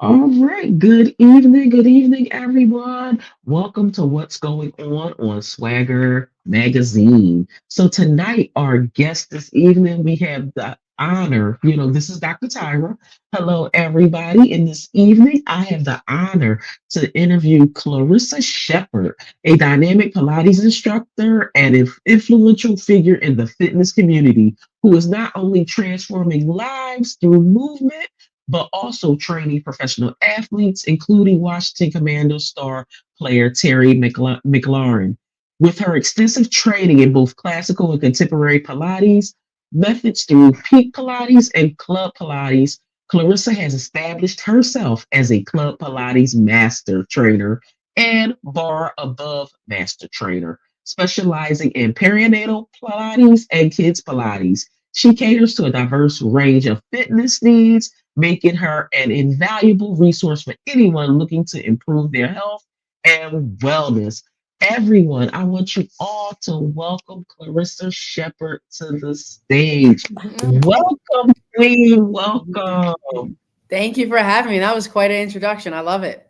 All right. Good evening, everyone. Welcome to What's Going On Swagger Magazine. So tonight, our guest this evening, we have the honor. This is Dr. Tyra. Hello, everybody. And this evening, I have the honor to interview Clarissa Shepherd, a dynamic Pilates instructor and influential figure in the fitness community, who is not only transforming lives through movement but also training professional athletes, including Washington Commanders star player Terry McLaurin. With her extensive training in both classical and contemporary Pilates methods through Peak Pilates and Club Pilates, Clarissa has established herself as a Club Pilates master trainer and bar above master trainer, specializing in perinatal Pilates and kids Pilates. She caters to a diverse range of fitness needs, making her an invaluable resource for anyone looking to improve their health and wellness. Everyone, I want you all to welcome Clarissa Shepherd to the stage. Welcome, Queen. Welcome. Thank you for having me. That was quite an introduction. I love it.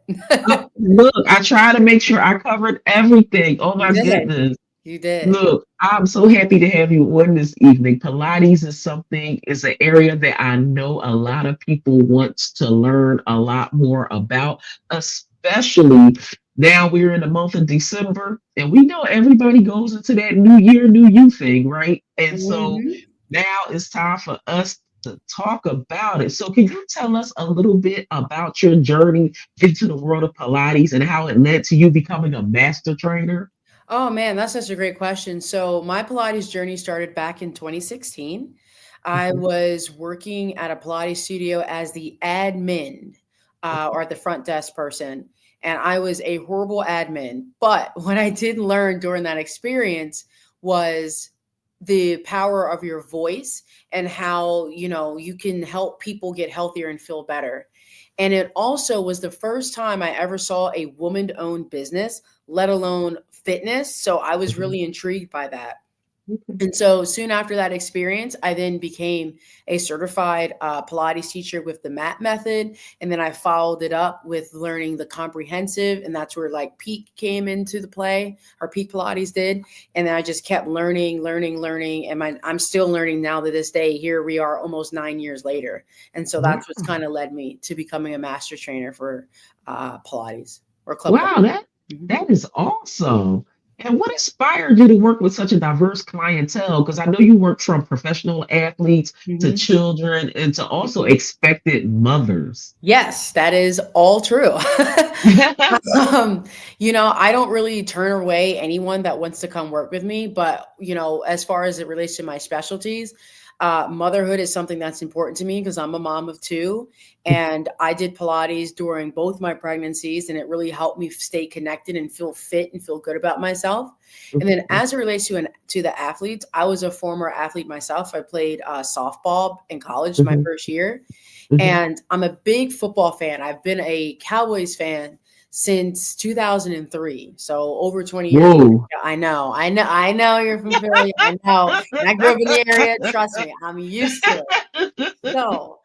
Look, I try to make sure I covered everything. Oh You my did. goodness. You did. Look, I'm so happy to have you on this evening. Pilates is an area that I know a lot of people want to learn a lot more about, especially now we're in the month of December, and we know everybody goes into that new year, new you thing, right? And so Mhm. now it's time for us to talk about it. So can you tell us a little bit about your journey into the world of Pilates and how it led to you becoming a master trainer? Oh man, that's such a great question. So my Pilates journey started back in 2016. I Mhm. was working at a Pilates studio as the admin or the front desk person. And I was a horrible admin. But what I did learn during that experience was the power of your voice and how, you can help people get healthier and feel better. And it also was the first time I ever saw a woman owned business, let alone fitness. So I was Mhm. really intrigued by that. Okay. And so soon after that experience, I then became a certified Pilates teacher with the MAT method. And then I followed it up with learning the comprehensive. And that's where like Peak came into the play, or Peak Pilates did. And then I just kept learning, learning, learning. And I'm still learning now to this day. Here we are almost 9 years later. And so Wow. that's what's kind of led me to becoming a master trainer for Pilates or Club Wow, that Pilates. Mhm. that is awesome. And what inspired you to work with such a diverse clientele? Because I know you work from professional athletes to Mhm. children and to also Mhm. expected mothers. Yes, that is all true. Um, I don't really turn away anyone that wants to come work with me, but as far as it relates to my specialties, motherhood is something that's important to me because I'm a mom of two, and I did Pilates during both my pregnancies, and it really helped me stay connected and feel fit and feel good about myself. And then, as it relates to the athletes, I was a former athlete myself. I played softball in college my Mhm, first year, mhm. and I'm a big football fan. I've been a Cowboys fan since 2003. So over 20 years. Whoa. I know you're from Philly. I know. And I grew up in the area. Trust me, I'm used to it. So,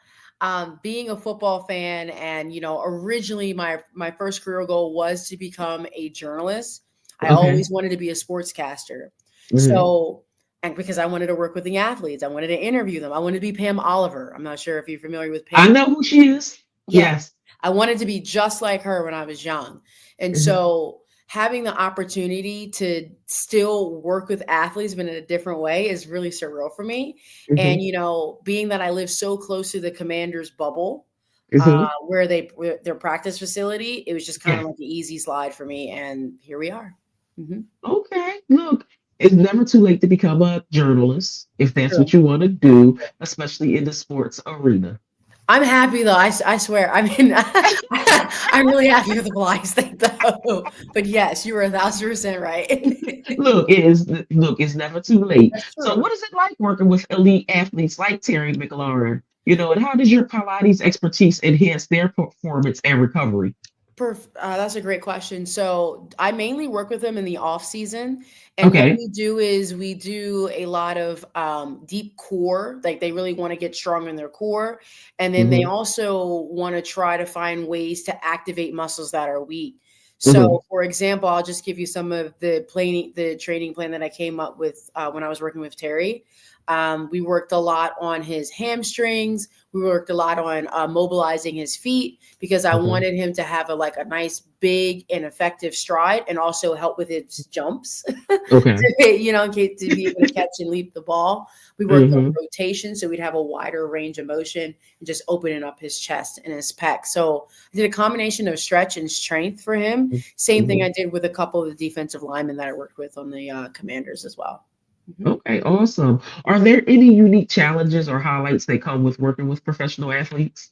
being a football fan, and originally my first career goal was to become a journalist. I Okay. always wanted to be a sportscaster. Mhm. So, and because I wanted to work with the athletes, I wanted to interview them. I wanted to be Pam Oliver. I'm not sure if you're familiar with I Pam. know who she is. Yeah, Yes. I wanted to be just like her when I was young. And Mhm, so having the opportunity to still work with athletes but in a different way is really surreal for me. And mhm, being that I live so close to the Commanders bubble, mhm. where their practice facility, it was just kind Yeah. of like an easy slide for me, and here we are. Mhm. Okay. Look, it's never too late to become a journalist if that's True. what you want to do, especially in the sports arena. I'm happy though. I swear. I mean, I'm really happy with the Pilates thing though. But yes, you were 1,000% right. Look, it's never too late. That's So true. what is it like working with elite athletes like Terry McLaurin? And how does your Pilates expertise enhance their performance and recovery? That's a great question. So I mainly work with them in the off season, and what Okay. we do is we do a lot of deep core. Like they really want to get strong in their core, and then they Mm-hmm. also want to try to find ways to activate muscles that are weak. Mm-hmm. So, for example, I'll just give you some of the training plan that I came up with when I was working with Terry. We worked a lot on his hamstrings. We worked a lot on mobilizing his feet because I Mm-hmm. wanted him to have a nice big and effective stride and also help with his jumps. Okay. In case to be able to catch and leap the ball. We worked on Mm-hmm. rotation so we'd have a wider range of motion and just opening up his chest and his pec. So I did a combination of stretch and strength for him. Same thing Mm-hmm. I did with a couple of the defensive linemen that I worked with on the Commanders as well. Mhm. Okay, awesome. Are there any unique challenges or highlights that come with working with professional athletes?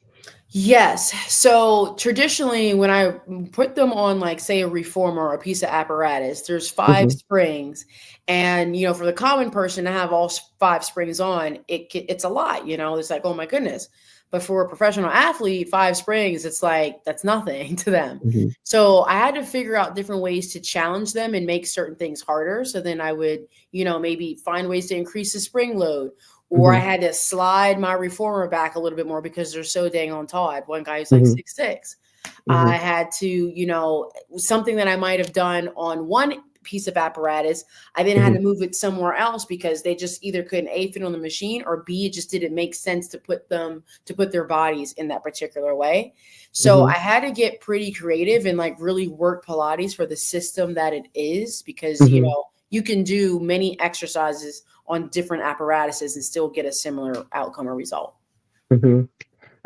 Yes. So traditionally, when I put them on, like, say, a reformer or a piece of apparatus, there's five Mm-hmm. springs, and for the common person to have all five springs on, it's a lot. It's like, oh my goodness. But for a professional athlete, five springs, it's like that's nothing to them. Mm-hmm. So I had to figure out different ways to challenge them and make certain things harder. So then I would, maybe find ways to increase the spring load, or I Mm-hmm. had to slide my reformer back a little bit more because they're so dang on tall. I had one guy who's like Mm-hmm. 6'6". I Mm-hmm. had to, something that I might have done on one piece of apparatus, I then had Mm-hmm. to move it somewhere else because they just either couldn't A, fit on the machine, or B, it just didn't make sense to put their bodies in that particular way. So Mm-hmm. I had to get pretty creative and like really work Pilates for the system that it is because, Mm-hmm. you can do many exercises on different apparatuses and still get a similar outcome or result. Mm-hmm.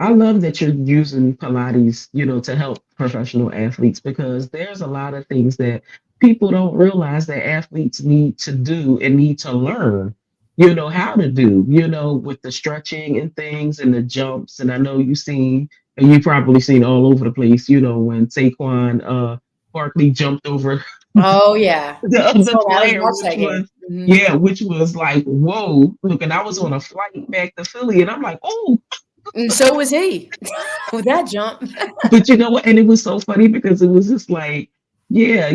I love that you're using Pilates, to help professional athletes because there's a lot of things that people don't realize that athletes need to do and need to learn, how to do, with the stretching and things and the jumps. And I know you've seen, and you've probably seen all over the place, when Saquon Barkley jumped over Oh yeah. the I other saw that. I just player, watched which that game. was, Mhm. yeah, which was like, whoa, look, and I was on a flight back to Philly and I'm like, oh, And so was he with that jump. but you know what? And it was so funny because it was just like, yeah,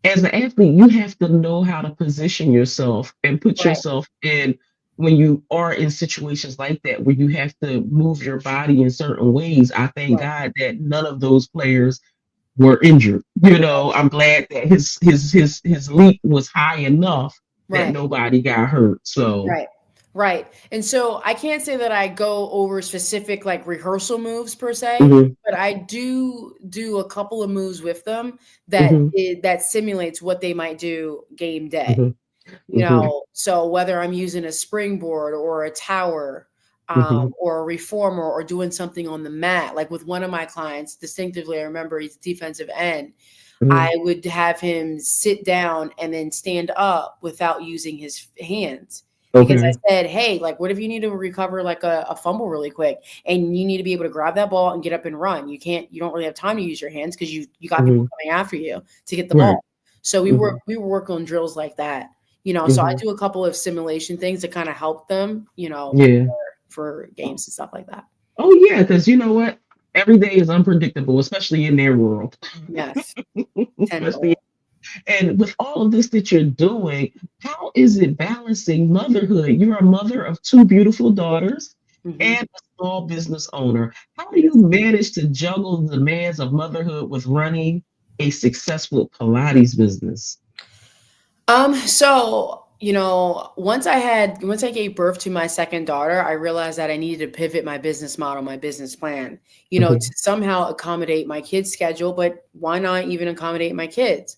as an athlete, you have to know how to position yourself and put Right, yourself in when you are in situations like that where you have to move your body in certain ways. I thank right, God that none of those players were injured. I'm glad that his leap was high enough that right. nobody got hurt. So, Right. Right. And so I can't say that I go over specific like rehearsal moves per se, hmm but I do a couple of moves with them hmm that simulates what they might do game day. hmm hmm So whether I'm using a springboard or a tower, hmm or a reformer or doing something on the mat, like with one of my clients, distinctively, I remember he's defensive end. hmm I would have him sit down and then stand up without using his hands. Because I okay. said, hey, like, what if you need to recover like a fumble really quick and you need to be able to grab that ball and get up and run? You don't really have time to use your hands because you got people hmm coming after you to get the Right. ball. So hmm we work on drills like that, so I hmm do a couple of simulation things to kind of help them, Yeah. for games and stuff like that. Oh yeah, because you know what? Every day is unpredictable, especially in their world. Yes, especially tenfold. and with all of this that you're doing, how is it balancing motherhood? You're a mother of two beautiful daughters Hmm. and a small business owner. How do you Yes. manage to juggle the demands of motherhood with running a successful Pilates business? So, once I gave birth to my second daughter, I realized that I needed to pivot my business model, my business plan, to hmm somehow accommodate my kids' schedule, but why not even accommodate my kids?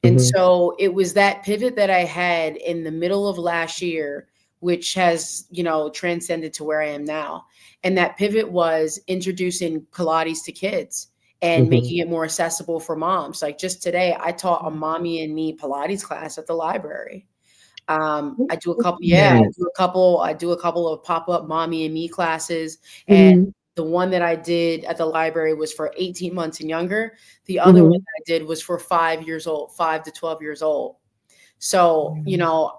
And hmm so it was that pivot that I had in the middle of last year, which has, transcended to where I am now. And that pivot was introducing Pilates to kids and hmm making it more accessible for moms. Like just today, I taught a mommy and me Pilates class at the library. I do a couple, yeah, That. I do a couple of pop-up mommy and me classes. And hmm the one that I did at the library was for 18 months and younger. The other one hmm that I did was for 5 years old, 5 to 12 years old. So, Mhm.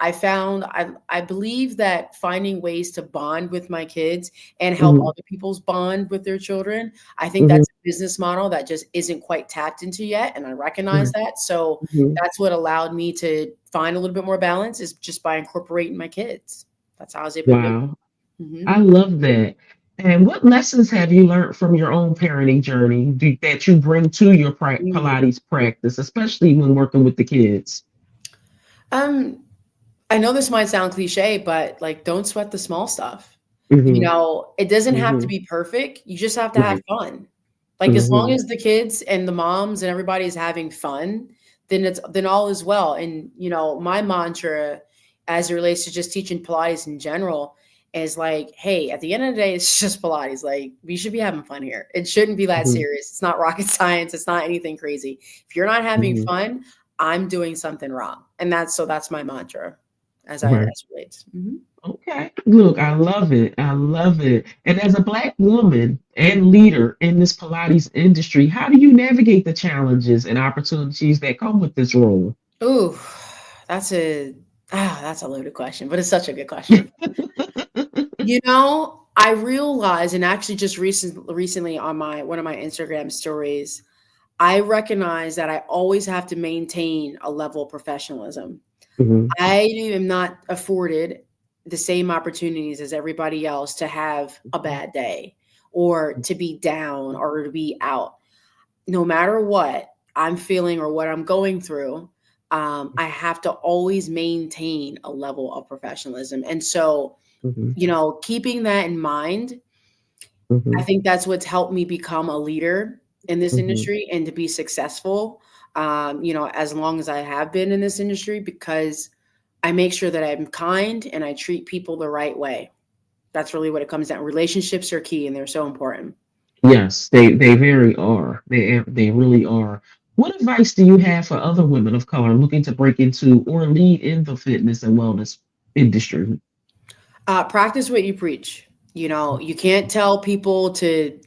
I believe that finding ways to bond with my kids and help Mhm. other people's bond with their children, I think Mhm. that's a business model that just isn't quite tapped into yet, and I recognize Right. that. So, Mhm. that's what allowed me to find a little bit more balance is just by incorporating my kids. That's how I was able to do it. Wow. Mhm. I love that. And what lessons have you learned from your own parenting journey that you bring to your Mm. Pilates practice, especially when working with the kids? Um, I know this might sound cliche, but, like, don't sweat the small stuff. Hmm. It doesn't have to Hmm. be perfect, you just have to have Right. fun. Like, as long Hmm. as the kids and the moms and everybody is having fun, then all is well, and, my mantra as it relates to just teaching Pilates in general is like, "Hey, at the end of the day, it's just Pilates, like, we should be having fun here. It shouldn't be that Hmm. serious. It's not rocket science, it's not anything crazy. If you're not having Hmm. fun, I'm doing something wrong." And that's my mantra Right. as relates. Mhm. Okay. Look, I love it. I love it. And as a Black woman and leader in this Pilates industry, how do you navigate the challenges and opportunities that come with this role? Ooh, that's a that's a loaded question, but it's such a good question. I realized, and actually just recently on my one of my Instagram stories, I recognize that I always have to maintain a level of professionalism. Hmm. I am not afforded the same opportunities as everybody else to have a bad day or to be down or to be out. No matter what I'm feeling or what I'm going through, I have to always maintain a level of professionalism. And so, Hmm. keeping that in mind, I Hmm. think that's what's helped me become a leader in this Hmm. industry and to be successful, as long as I have been in this industry, because I make sure that I'm kind and I treat people the right way. That's really what it comes down. Relationships are key and they're so important. Yes, they very are. They really are. What advice do you have for other women of color looking to break into or lead in the fitness and wellness industry? Practice what you preach. You can't tell people to,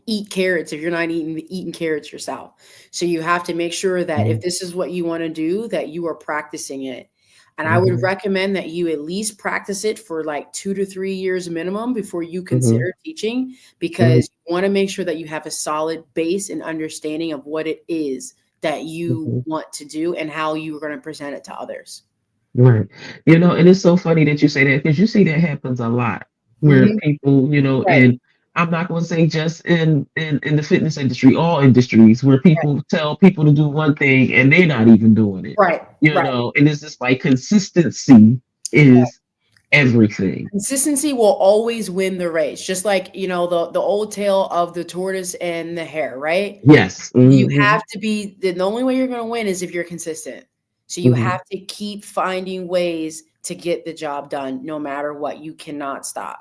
eat carrots if you're not eating carrots yourself. So you have to make sure that if Mhm. this is what you want to do, that you are practicing it. And I would Mhm. recommend that you at least practice it for like 2 to 3 years minimum before you Mhm. consider teaching, Mhm. because you want to make sure that you have a solid base and understanding of what it is that you Mhm. want to do and how you are going to present it to others. Right. And it's so funny that you say that because you see that happens a lot where Mhm. people, Right. and I'm not going to say just in the fitness industry, all industries where people tell people to do one thing and they're not even doing it, Right. Right. and it's just like consistency is everything. Consistency will always win the race, just like, the old tale of the tortoise and the hare, right? Yes. You Hmm. have to be the only way you're gonna win is if you're consistent. So you Hmm. have to keep finding ways to get the job done no matter what. You cannot stop.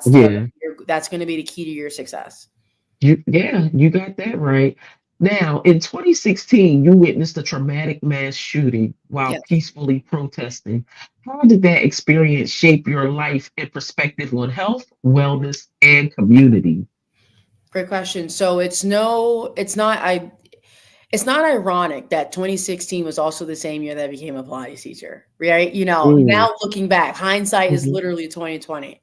Yeah. That's gonna be the key to your success. You got that right. Now, in 2016, you witnessed a traumatic mass shooting while Yes. peacefully protesting. How did that experience shape your life and perspective on health, wellness, and community? Great question. So it's not ironic that 2016 was also the same year that I became a Pilates teacher, right? Mm. Now looking back, hindsight is Hmm. literally 2020.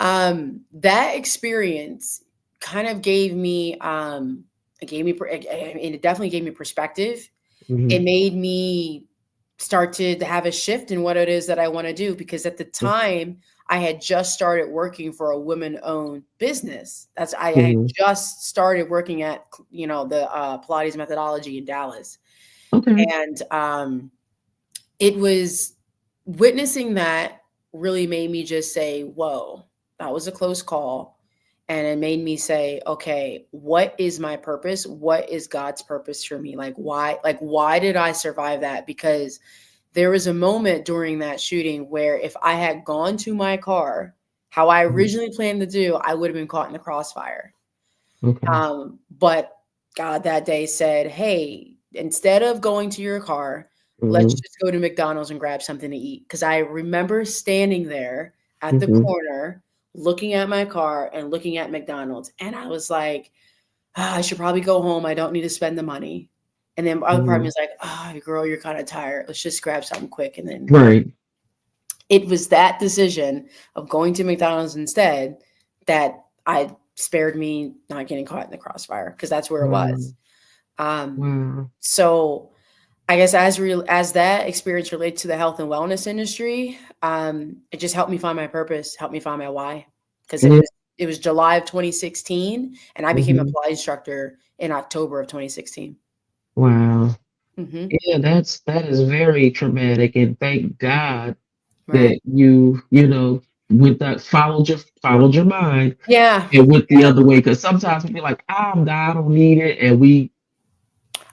That experience kind of it definitely gave me perspective. Hmm. It made me start to have a shift in what it is that I want to do, because at the time I had just started working for a women-owned business. I had Hmm. just started working at the Pilates methodology in Dallas, Okay. and it was witnessing that really made me just say, "Whoa, that was a close call." And it made me say, "Okay, what is my purpose? What is God's purpose for me? Why did I survive that?" Because there was a moment during that shooting where if I had gone to my car, how I Mhm. originally planned to do, I would have been caught in the crossfire. Okay. But God that day said, "Hey, instead of going to your car, let's Hmm. just go to McDonald's and grab something to eat." Because I remember standing there at the Hmm. corner, looking at my car and looking at McDonald's, and I was like, "Ah, I should probably go home. I don't need to spend the money." And then other part of me Mhm. is like, oh, girl, you're kind of tired. Let's just grab something quick. And then Right. it was that decision of going to McDonald's instead that I spared me not getting caught in the crossfire because that's where it Wow. was. Um, Wow. so I guess as that experience relates to the health and wellness industry, it just helped me find my purpose, helped me find my why. Because Yeah. it was July of 2016, and I became a Mhm. Pilates instructor in October of 2016. Wow. Hmm. Yeah, that is very traumatic, and thank God Right. that with that followed your mind Yeah. and went the other way. Because sometimes we feel like, I don't need it, and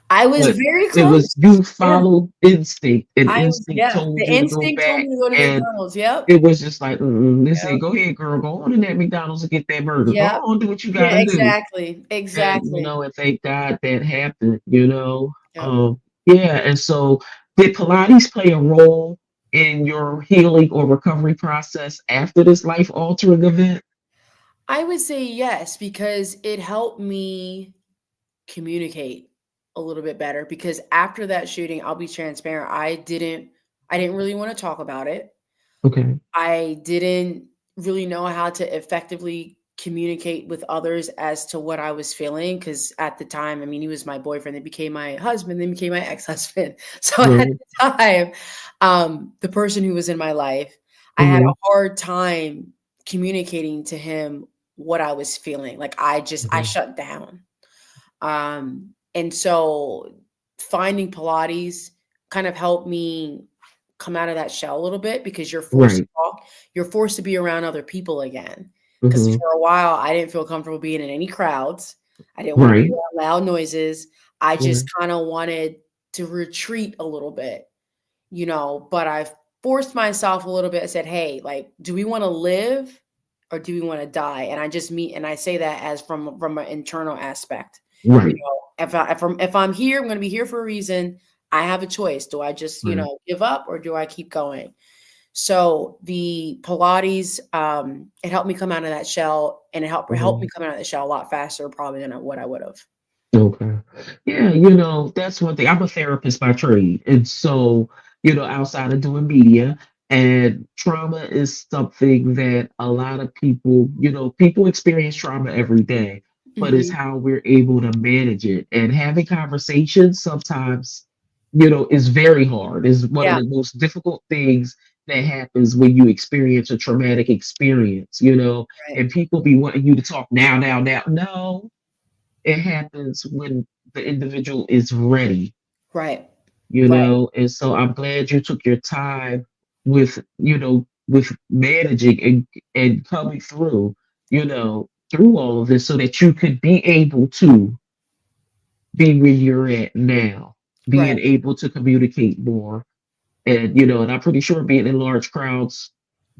I was but very it was close. you Yeah. followed instinct, and I was, instinct yeah. told The you to go instinct told back, me to go to and McDonald's. Yep. it was just like, they Yep. said, go ahead, girl, go on to that McDonald's and get that burger. Go Yep. on, do what you Yeah, gotta do. exactly. And Exactly. and thank God that happened. Yep. Yeah, and so did Pilates play a role in your healing or recovery process after this life altering event? I would say yes, because it helped me communicate a little bit better because after that shooting, I'll be transparent, I didn't really want to talk about it. Okay. I didn't really know how to effectively communicate with others as to what I was feeling because at the time, I mean, he was my boyfriend, then became my husband, then became my ex-husband. So at Right. the time, the person who was in my life, I had Hmm. a hard time communicating to him what I was feeling. Like I Hmm. shut down. And so finding Pilates kind of helped me come out of that shell a little bit because you're forced to Right. talk, you're forced to be around other people again. Because Hmm. for a while, I didn't feel comfortable being in any crowds. I didn't want to be Right. around loud noises. I just Right. kind of wanted to retreat a little bit, but I forced myself a little bit. I said, hey, like, do we want to live or do we want to die? And I say that as from an internal aspect. Right. If I'm here, I'm going to be here for a reason. I have a choice. Do I just, Right. give up or do I keep going? So the Pilates, it helped me come out of that shell, and it helped me Hmm. come out of the shell a lot faster probably than what I would have. Okay. Yeah, that's one thing. I'm a therapist by trade. And so, outside of doing media, and trauma is something that a lot of people experience trauma every day, but it's Hmm. how we're able to manage it. And having conversations sometimes is very hard. Is one of Yeah. the most difficult things that happens when you experience a traumatic experience. Right. And people be wanting you to talk now, now, now. No, it happens when the individual is ready, Right. you Right. know. And so I'm glad you took your time with managing and coming through all of this so that you could be able to be where you're at now, being Right. able to communicate more. And I'm pretty sure being in large crowds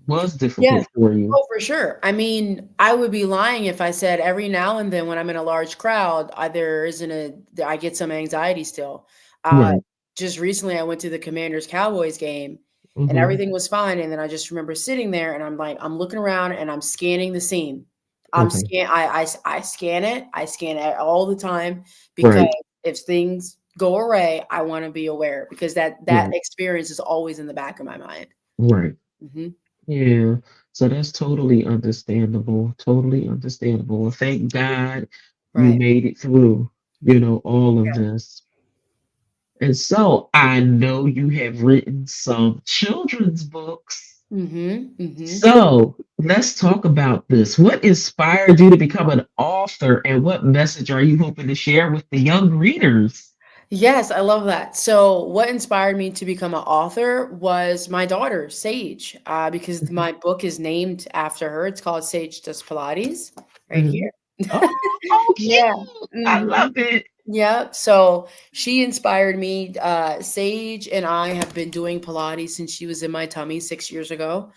was Yeah. difficult for you. Oh, for sure. I mean, I would be lying if I said every now and then when I'm in a large crowd, I get some anxiety still. Uh, Right. just recently, I went to the Commanders Cowboys game, and Hmm. everything was fine. And then I just remember sitting there, and I'm looking around, and I'm scanning the scene. Okay. I scan it. I scan it all the time because Right. if things go awry, I want to be aware because that Right. experience is always in the back of my mind. Right. Hmm. Yeah, so that's totally understandable. Totally understandable. And thank God you Right. made it through all of this. And so I know you have written some children's books. Mhm, mhm. So let's talk about this. What inspired you to become an author, and what message are you hoping to share with the young readers? Yes, I love that. So, what inspired me to become an author was my daughter, Sage, because Mhm. my book is named after her. It's called Sage Does Pilates, right Mhm. here. Oh, Yeah. cute. I Mhm. love it. Yep. So she inspired me. Sage and I have been doing Pilates since she was in my tummy 6 years ago.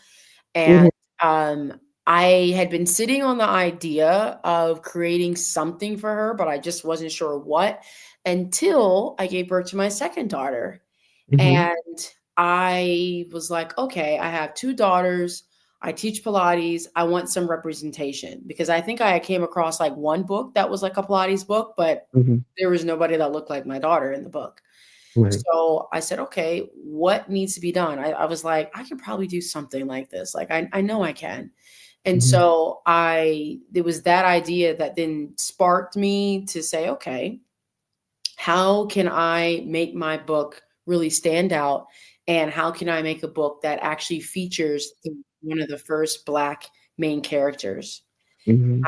And Mhm. um, I had been sitting on the idea of creating something for her, but I just wasn't sure what until I gave birth to my second daughter. Mhm. And I was like, okay, I have two daughters. I teach Pilates. I want some representation because I think I came across like one book that was like a Pilates book, but Hmm. there was nobody that looked like my daughter in the book. Right. So I said, okay, what needs to be done? I was like, I could probably do something like this. Like, I know I can. And Hmm. so there was that idea that then sparked me to say, okay, how can I make my book really stand out? And how can I make a book that actually features one of the first Black main characters? Hmm.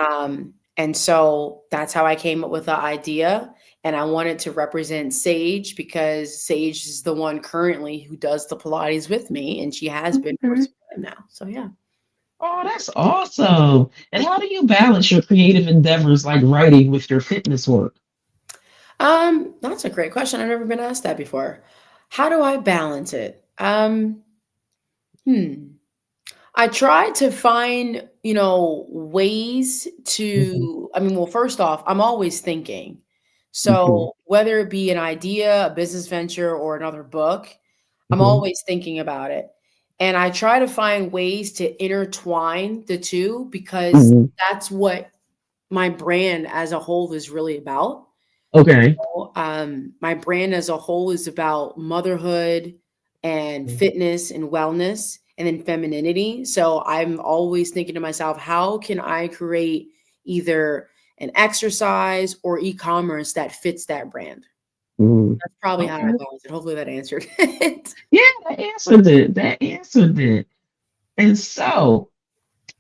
And so that's how I came up with the idea. And I wanted to represent Sage because Sage is the one currently who does the Pilates with me, and she has been for Okay. some time now. So yeah. Oh, that's awesome. And how do you balance your creative endeavors like writing with your fitness work? That's a great question. I've never been asked that before. How do I balance it? Hmm. I try to find, ways Hmm. to, well, first off, I'm always thinking. Hmm. So whether it be an idea, a business venture, or another book, I'm Hmm. always thinking about it. And I try to find ways to intertwine the two because Hmm. that's what my brand as a whole is really about. Okay. My brand as a whole is about motherhood and fitness and wellness and then femininity. So I'm always thinking to myself, how can I create either an exercise or e-commerce that fits that brand? Hmm. That's probably how I Okay. balance it. Hopefully that answered it. Yeah, that answered it. That answered it. And so,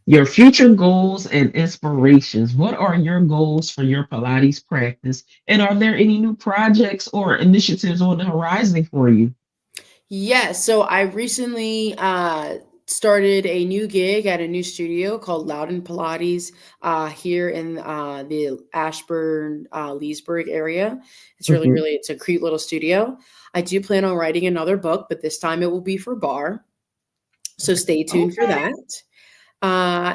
your future goals and inspirations. What are your goals for your Pilates practice? And are there any new projects or initiatives on the horizon for you? Yeah, so I recently started a new gig at a new studio called Loudon Pilates here in the Ashburn, Leesburg area. It's really, Hmm. really, it's a cute little studio. I do plan on writing another book, but this time it will be for bar. So stay tuned for Okay. that.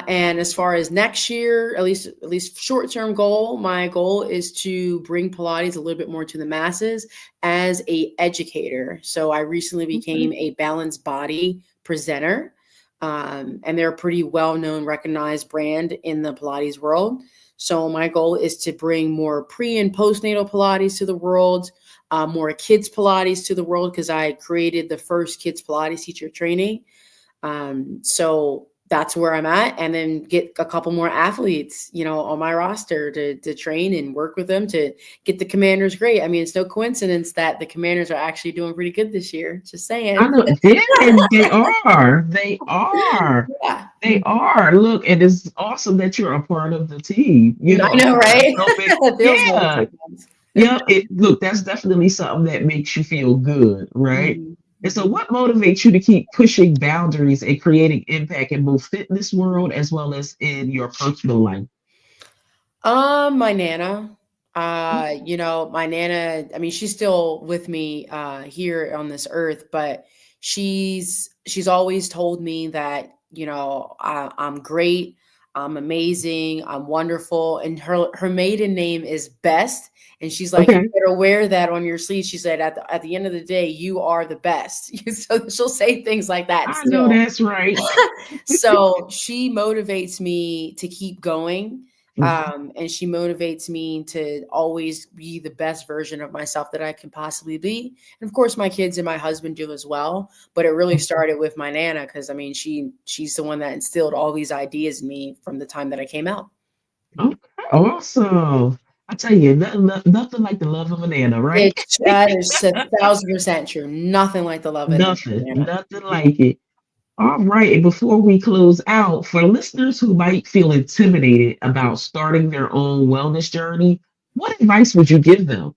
And as far as next year, at least short term goal, my goal is to bring Pilates a little bit more to the masses as a educator. So I recently Okay. became a balanced body presenter, and they're a pretty well known, recognized brand in the Pilates world. So my goal is to bring more pre and postnatal Pilates to the world. More kids Pilates to the world because I created the first kids Pilates teacher training. So that's where I'm at, and then get a couple more athletes, on my roster to train and work with them to get the Commanders great. I mean, it's no coincidence that the Commanders are actually doing pretty good this year. Just I saying. know. Yeah, and they are. They are. Yeah, They are. Look, and it's awesome that you're a part of the team. I know, That's right? so big. It feels like it Yeah. sometimes. Yep. Look, that's definitely something that makes you feel good, right? Mhm, And so, mhm. what motivates you to keep pushing boundaries and creating impact in both fitness world as well as in your personal life? My nana. My nana, I mean, she's still with me here on this earth, but she's always told me that, I'm great, I'm amazing, I'm wonderful. And her maiden name is Best. And she's like, you Okay. better wear that on your sleeve. She said, at the end of the day, you are the best. So she'll say things like that I know still. that's right. So she motivates me to keep going. Mhm. And she motivates me to always be the best version of myself that I can possibly be. And of course, my kids and my husband do as well. But it really started with my nana because I mean, she's the one that instilled all these ideas in me from the time that I came out. Okay. Awesome. I tell you, nothing like the love of a nana, right? It's that is 1,000% true. Nothing like the love and Nothing, nana. nothing like it. All right. And before we close out, for listeners who might feel intimidated about starting their own wellness journey, what advice would you give them?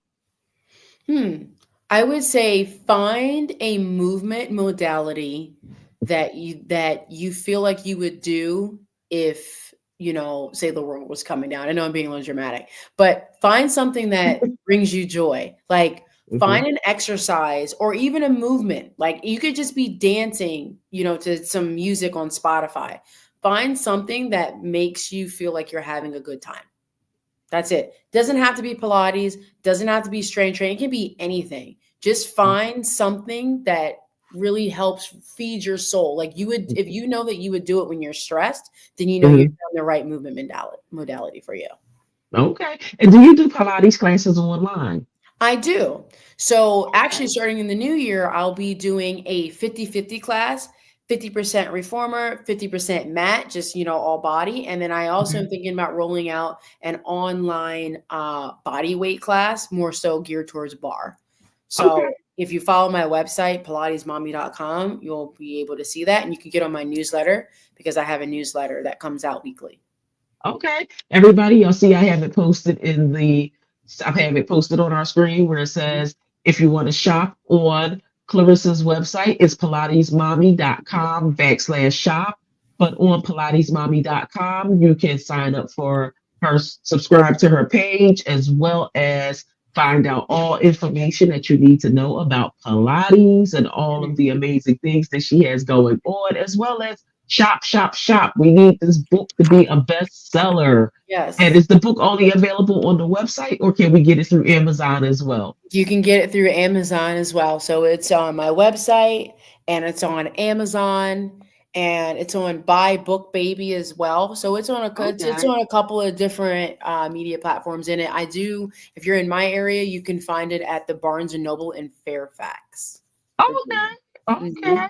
Hmm. I would say find a movement modality that you feel like you would do if, say the world was coming down. I know I'm being a little dramatic, but find something that brings you joy. Like Mhm. find an exercise or even a movement. Like you could just be dancing, to some music on Spotify. Find something that makes you feel like you're having a good time. That's it. Doesn't have to be Pilates, doesn't have to be strength training. It can be anything. Just find something that really helps feed your soul. Like you would, if you know that you would do it when you're stressed, then you know you're Mhm. on the right movement modality for you. Okay. And do you do Pilates classes online? I do. So actually Okay. starting in the new year, I'll be doing a 50-50 class, 50% reformer, 50% mat, just, all body. And then I also am Okay. thinking about rolling out an online body weight class, more so geared towards bar. Okay. So if you follow my website, pilatesmommy.com, you'll be able to see that. And you can get on my newsletter because I have a newsletter that comes out weekly. Okay. Everybody, you'll see I have it posted I have it posted on our screen where it says if you want to shop on Clarissa's website, it's pilatesmommy.com/shop. But on pilatesmommy.com, you can sign up for subscribe to her page, as well as find out all information that you need to know about Pilates and all of Mhm. the amazing things that she has going on, as well as shop, shop, shop. We need this book to be a bestseller. And Yes. is the book only available on the website, or can we get it through Amazon as well? You can get it through Amazon as well. So it's on my website and it's on Amazon and it's on Buy Book Baby as well. So it's Okay. on a couple of different media platforms in it. I do, if you're in my area, you can find it at the Barnes and Noble in Fairfax, Virginia. Okay. Hmm. Okay.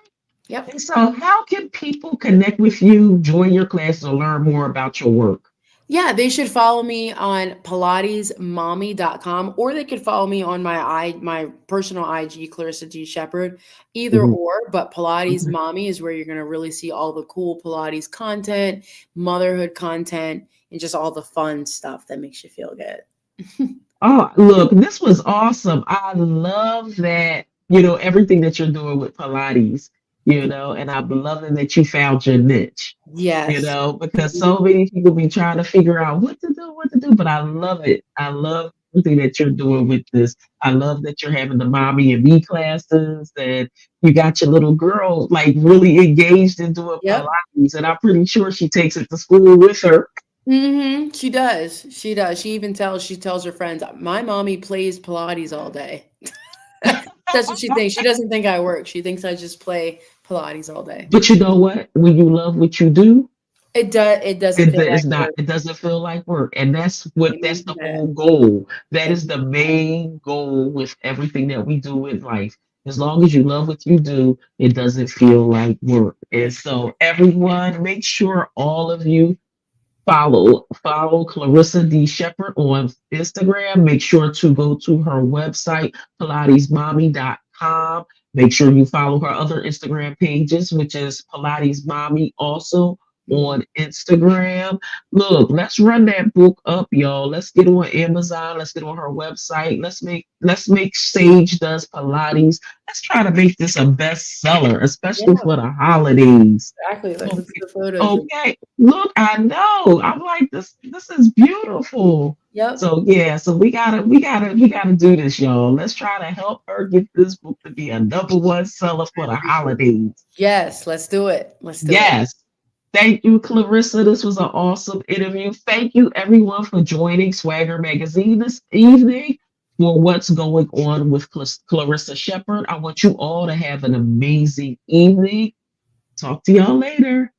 Yep. And so, how can people connect with you, join your classes, or learn more about your work? Yeah, they should follow me on pilatesmommy.com, or they could follow me on my personal IG, Clarissa D. Shepherd, either Mhm. or. But Pilates Okay. Mommy is where you're going to really see all the cool Pilates content, motherhood content, and just all the fun stuff that makes you feel good. Oh, look, this was awesome. I love that, everything that you're doing with Pilates, and I'm loving that you found your niche, Yes. because so many people be trying to figure out what to do, but I love it. I love everything that you're doing with this. I love that you're having the mommy and me classes, and you got your little girl like really engaged in doing Yep. Pilates, and I'm pretty sure she takes it to school with her. She does. She does. She tells her friends, my mommy plays Pilates all day. That's what she thinks. She doesn't think I work. She thinks I just play Pilates all day. But you know what? When you love what you do, It doesn't feel like work. it doesn't feel like work, and that's Amen to the that. whole goal. That is the Amen. main goal with everything that we do in life. As long as you love what you do, it doesn't feel like work. And so everyone, make sure all of you follow Clarissa D. Shepherd on Instagram. Make sure to go to her website, pilatesmommy.com. Make sure you follow her other Instagram pages, which is Pilates Mommy also Mhm. on Instagram. Look, let's run that book up, y'all. Let's get on Amazon. Let's get on her website. Let's make Sage Does Pilates. Let's try to make this a bestseller, especially Yeah, for the holidays. exactly. Like, look at Okay. the photos. Okay. Look, I know. I'm like this. This is beautiful. Yep. So yeah. So we gotta do this, y'all. Let's try to help her get this book to be a number one seller I for the appreciate it. holidays. Yes, let's do it. Let's do it. Yes. Thank you, Clarissa. This was an awesome interview. Thank you, everyone, for joining Swagger Magazine this evening for what's going on with Clarissa Shepherd. I want you all to have an amazing evening. Talk to y'all later.